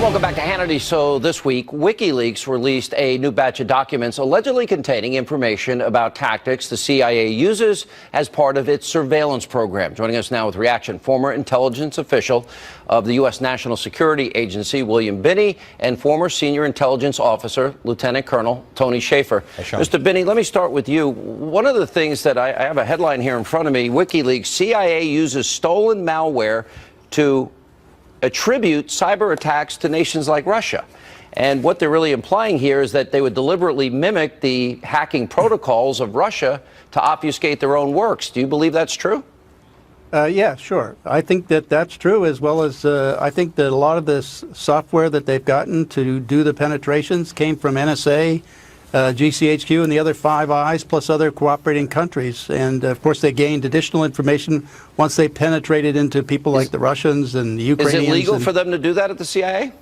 Welcome back to Hannity. So this week, WikiLeaks released a new batch of documents allegedly containing information about tactics the CIA uses as part of its surveillance program. Joining us now with reaction, former intelligence official of the U.S. National Security Agency, William Binney, and former senior intelligence officer, Lieutenant Colonel Tony Shaffer. Mr. Binney, let me start with you. One of the things that I have a headline here in front of me, WikiLeaks, CIA uses stolen malware to attribute cyber attacks to nations like Russia. And what they're really implying here is that they would deliberately mimic the hacking protocols of Russia to obfuscate their own works. Do you believe that's true? Yeah, sure. I think that that's true, as well as I think that a lot of this software that they've gotten to do the penetrations came from NSA, GCHQ, and the other Five Eyes, plus other cooperating countries. And, of course, they gained additional information once they penetrated into people like the Russians and the Ukrainians. Is it legal for them to do that at the CIA?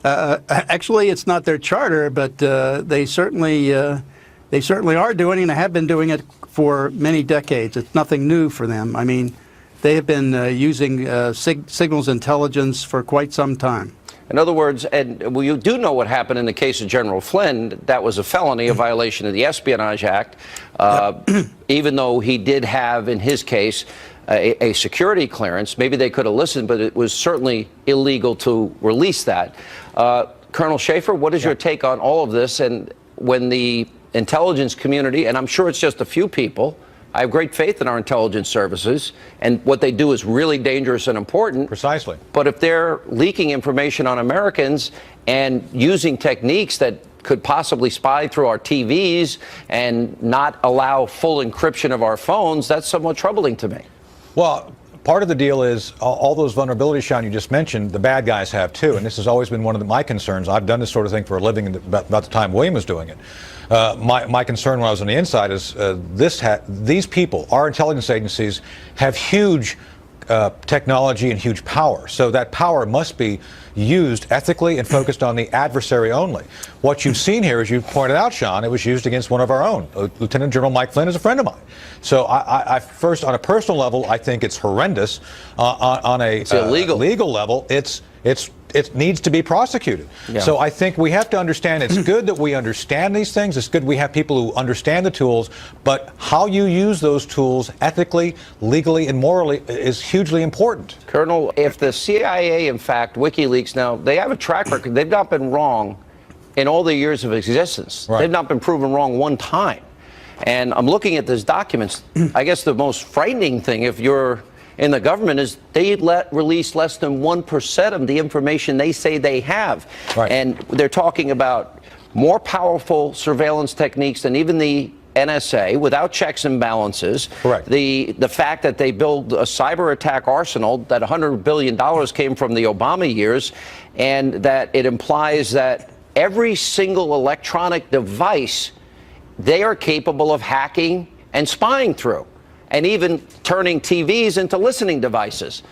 Actually, it's not their charter, but they certainly are doing it and have been doing it for many decades. It's nothing new for them. I mean, they have been using signals intelligence for quite some time. In other words, and well, you do know what happened in the case of General Flynn. That was a felony, a violation of the Espionage Act, even though he did have, in his case, a security clearance. Maybe they could have listened, but it was certainly illegal to release that. Colonel Shaffer, what is your take on all of this? And when the intelligence community, and I'm sure it's just a few people, I have great faith in our intelligence services, and what they do is really dangerous and important. Precisely. But if they're leaking information on Americans and using techniques that could possibly spy through our TVs and not allow full encryption of our phones, that's somewhat troubling to me. Well, part of the deal is all those vulnerabilities, Sean, you just mentioned, the bad guys have too. And this has always been one of my concerns. I've done this sort of thing for a living about the time William was doing it. My concern when I was on the inside is these people, our intelligence agencies, have huge technology and huge power. So that power must be used ethically and focused on the adversary only. What you've seen here, as you pointed out, Sean, it was used against one of our own. Lieutenant General Mike Flynn is a friend of mine. So I first, on a personal level, I think it's horrendous. On a legal level, it needs to be prosecuted. Yeah. So I think we have to understand it's good that we understand these things. It's good we have people who understand the tools, but how you use those tools ethically, legally, and morally is hugely important. Colonel, if the CIA, in fact, WikiLeaks, now, they have a track record. They've not been wrong in all their years of existence. Right. They've not been proven wrong one time. And I'm looking at these documents. I guess the most frightening thing, if you're in the government, is they release less than 1% of the information they say they have. Right. And they're talking about more powerful surveillance techniques than even the NSA, without checks and balances. Correct. The fact that they build a cyber attack arsenal, that $100 billion came from the Obama years, and that it implies that every single electronic device they are capable of hacking and spying through, and even turning TVs into listening devices.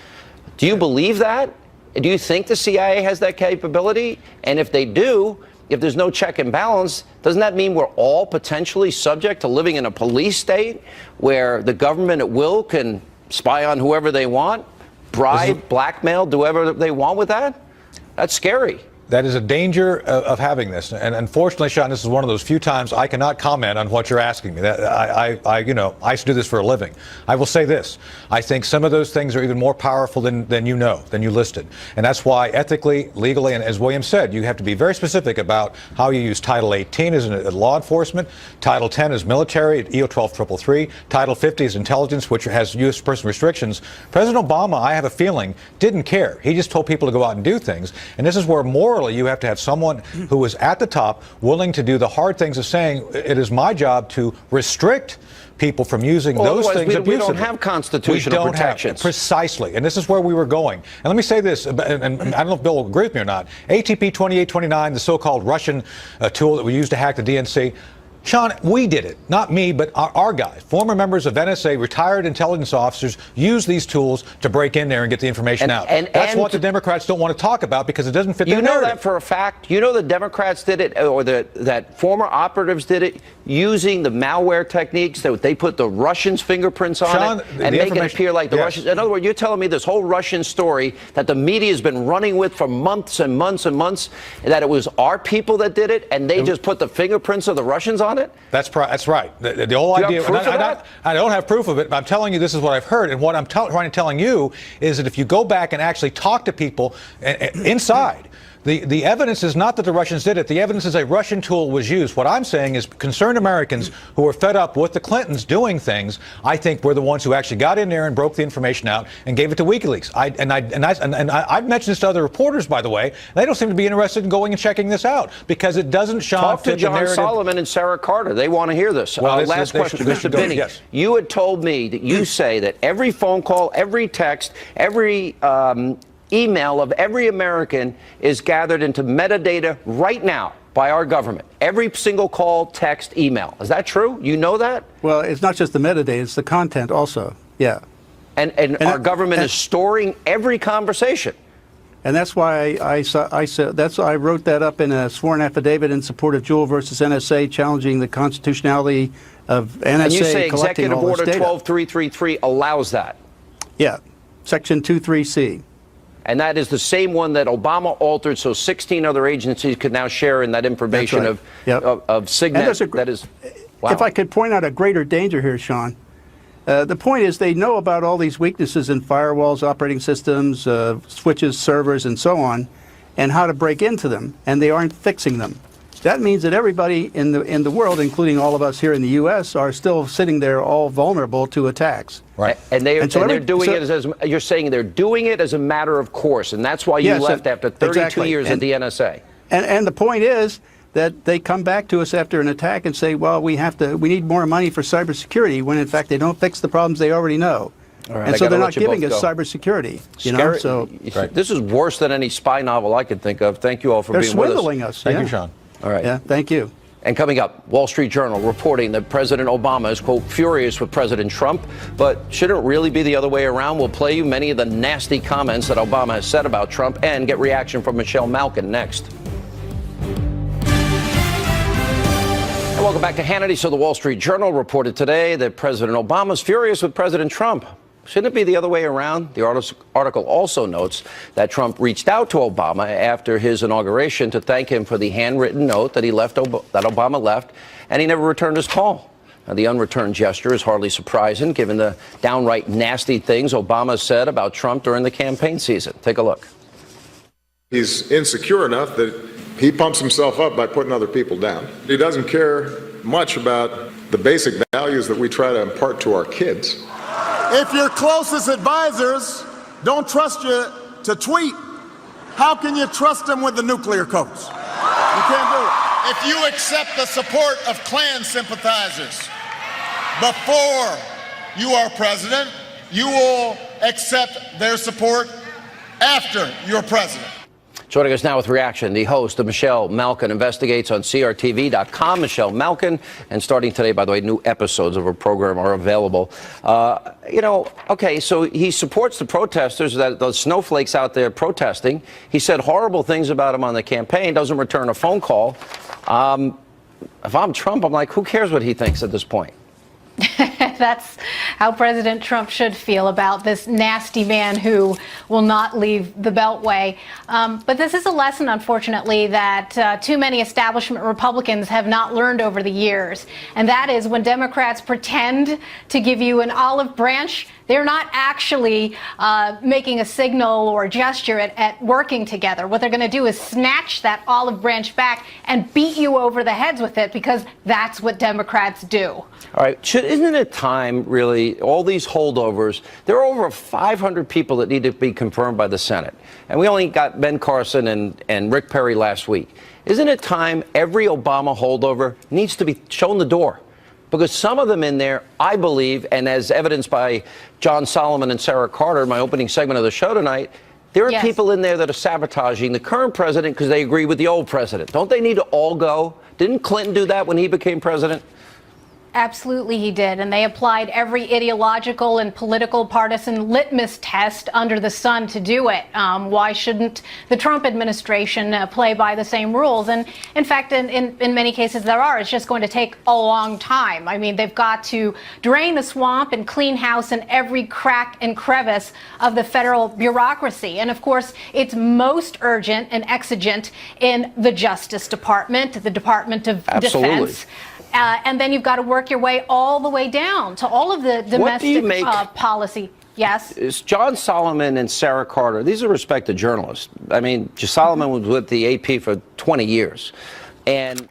Do you believe that? Do you think the CIA has that capability? And if they do, if there's no check and balance, doesn't that mean we're all potentially subject to living in a police state where the government at will can spy on whoever they want, bribe, blackmail, do whatever they want with that? That's scary. That is a danger of having this, and unfortunately, Sean, this is one of those few times I cannot comment on what you're asking me. I used to do this for a living. I will say this: I think some of those things are even more powerful than you listed, and that's why ethically, legally, and as William said, you have to be very specific about how you use Title 18 as law enforcement, Title 10 as military, EO 12333, Title 50 is intelligence, which has U.S. person restrictions. President Obama, I have a feeling, didn't care. He just told people to go out and do things, and this is where morally you have to have someone who is at the top willing to do the hard things of saying it is my job to restrict people from using those things abusively. We don't have constitutional protections. Precisely. And this is where we were going. And let me say this, and I don't know if Bill will agree with me or not. ATP 2829, the so-called Russian tool that we used to hack the DNC, Sean, we did it. Not me, but our guys. Former members of NSA, retired intelligence officers, use these tools to break in there and get the information out. That's what the Democrats don't want to talk about because it doesn't fit their narrative. You know that for a fact? You know the Democrats did it, or that former operatives did it, using the malware techniques that they put the Russians' fingerprints on Sean, it and make it appear like the yes. Russians. In other words, you're telling me this whole Russian story that the media has been running with for months and months and months, that it was our people that did it, and they just put the fingerprints of the Russians on it? That's right. The whole idea. I don't have proof of it, but I'm telling you this is what I've heard, and what I'm trying to telling you is that if you go back and actually talk to people inside. The evidence is not that the Russians did it. The evidence is a Russian tool was used. What I'm saying is concerned Americans who are fed up with the Clintons doing things, I think we're the ones who actually got in there and broke the information out and gave it to WikiLeaks. I've mentioned this to other reporters, by the way. They don't seem to be interested in going and checking this out because it doesn't Talk to John Solomon and Sarah Carter. They want to hear this. Well, last question, Mr. Binney. Yes. You had told me that you say that every phone call, every text, every email of every American is gathered into metadata right now by our government. Every single call, text, email. Is that true? You know that? Well, it's not just the metadata, it's the content also. Yeah. And our government is storing every conversation. And that's why I wrote that up in a sworn affidavit in support of Jewell versus NSA, challenging the constitutionality of NSA and you say collecting Executive all this Order data. 12333 allows that? Yeah, Section 23C. And that is the same one that Obama altered so 16 other agencies could now share in that information of Signet. That is, wow. If I could point out a greater danger here, Sean, the point is they know about all these weaknesses in firewalls, operating systems, switches, servers, and so on, and how to break into them, and they aren't fixing them. That means that everybody in the world, including all of us here in the U.S., are still sitting there all vulnerable to attacks. Right. And they're doing it as you're saying they're doing it as a matter of course, and that's why you left after 32 years at the NSA. And the point is that they come back to us after an attack and say, well, we need more money for cybersecurity, when in fact they don't fix the problems they already know. All right. And so they're not giving us cybersecurity. This is worse than any spy novel I could think of. Thank you all for being with us. They're swindling us. Thank you, Sean. All right. Yeah, thank you. And coming up, Wall Street Journal reporting that President Obama is, quote, furious with President Trump, but shouldn't it really be the other way around? We'll play you many of the nasty comments that Obama has said about Trump and get reaction from Michelle Malkin next. And welcome back to Hannity. So the Wall Street Journal reported today that President Obama is furious with President Trump. Shouldn't it be the other way around? The article also notes that Trump reached out to Obama after his inauguration to thank him for the handwritten note that that Obama left, and he never returned his call. Now, the unreturned gesture is hardly surprising, given the downright nasty things Obama said about Trump during the campaign season. Take a look. He's insecure enough that he pumps himself up by putting other people down. He doesn't care much about the basic values that we try to impart to our kids. If your closest advisors don't trust you to tweet, how can you trust them with the nuclear codes? You can't do it. If you accept the support of Klan sympathizers before you are president, you will accept their support after you're president. Joining us now with reaction, the host of Michelle Malkin Investigates on CRTV.com, Michelle Malkin. And starting today, by the way, new episodes of her program are available. Okay, so he supports the protesters, the snowflakes out there protesting. He said horrible things about him on the campaign, doesn't return a phone call. If I'm Trump, I'm like, who cares what he thinks at this point? That's how President Trump should feel about this nasty man who will not leave the Beltway. But this is a lesson, unfortunately, that too many establishment Republicans have not learned over the years. And that is when Democrats pretend to give you an olive branch, they're not actually making a signal or gesture at working together. What they're going to do is snatch that olive branch back and beat you over the heads with it, because that's what Democrats do. All right. Isn't it time, really, all these holdovers? There are over 500 people that need to be confirmed by the Senate. And we only got Ben Carson and Rick Perry last week. Isn't it time every Obama holdover needs to be shown the door? Because some of them in there, I believe, and as evidenced by John Solomon and Sarah Carter, my opening segment of the show tonight, There are Yes. people in there that are sabotaging the current president because they agree with the old president. Don't they need to all go? Didn't Clinton do that when he became president? Absolutely, he did. And they applied every ideological and political partisan litmus test under the sun to do it. Why shouldn't the Trump administration play by the same rules? And in fact, in many cases there are. It's just going to take a long time. I mean, they've got to drain the swamp and clean house in every crack and crevice of the federal bureaucracy. And of course, it's most urgent and exigent in the Justice Department, the Department of Absolutely. Defense. And then you've got to work your way all the way down to all of the domestic policy. Yes. Is John Solomon and Sarah Carter, these are respected journalists. I mean, Solomon was with the AP for 20 years. And